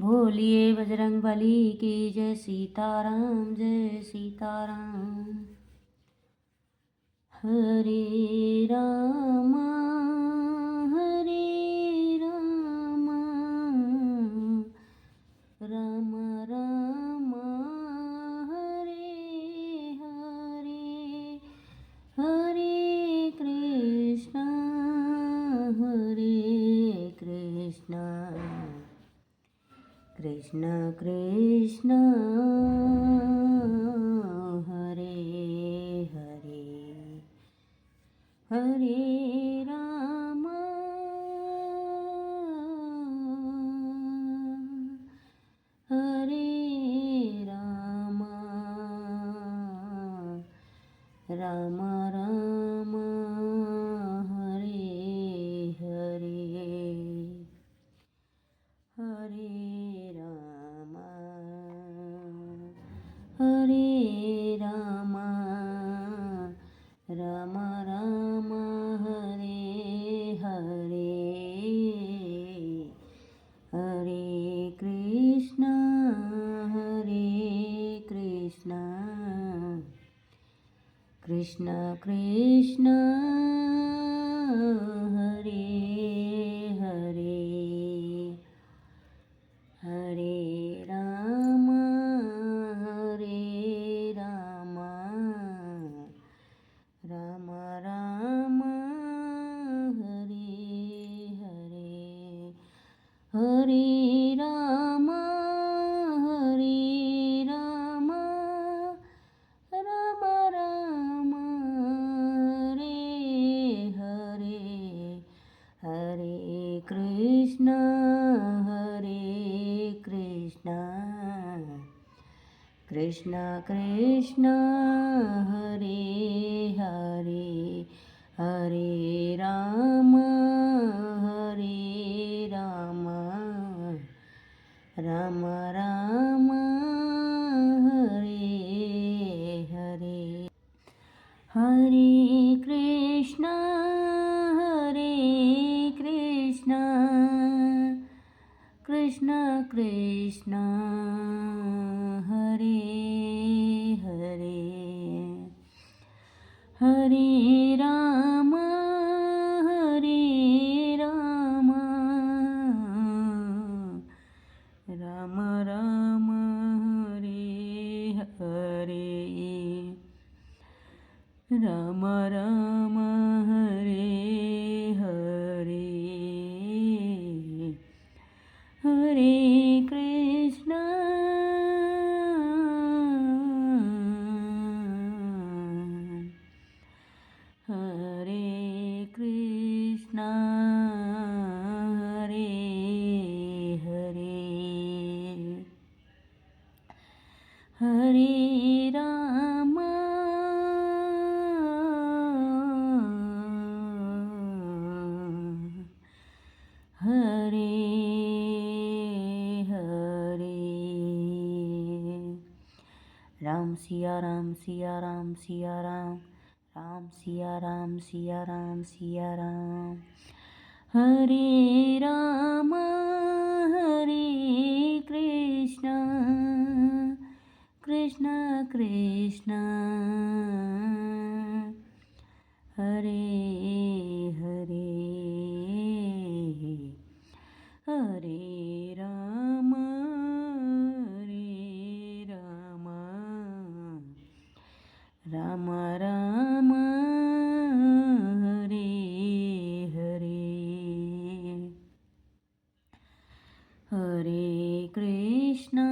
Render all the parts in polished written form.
बोलिए बजरंग बली की जय सीताराम जय सीताराम। हरे राम हरे राम राम राम हरे हरे हरे कृष्ण कृष्ण कृष्ण हरे हरे हरे राम हरे राम राम राम हरे हरे हरे राम हरे राम राम राम हरे हरे हरे कृष्ण कृष्ण कृष्ण हरे हरे हरे राम राम राम हरे हरे हरे राम राम राम हरे हरे हरे कृष्ण कृष्ण कृष्ण हरे हरे हरे राम राम राम हरे हरे हरे कृष्ण कृष्ण कृष्ण हरे हरे हरे राम राम राम हरे हरे राम राम हरे हरे हरे कृष्ण हरे कृष्ण हरे हरे हरे राम हरे हरे राम सिया राम सिया राम सिया राम राम सिया राम सिया राम सिया राम हरे राम हरे कृष्ण कृष्ण कृष्ण हरे हरे हरे राम राम राम हरे हरे हरे कृष्ण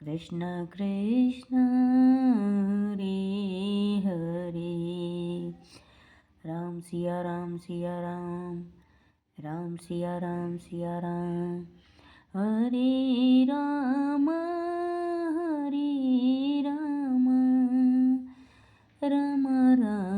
कृष्ण कृष्ण हरे हरे राम सिया राम सिया राम राम सिया राम सिया राम हरे राम राम राम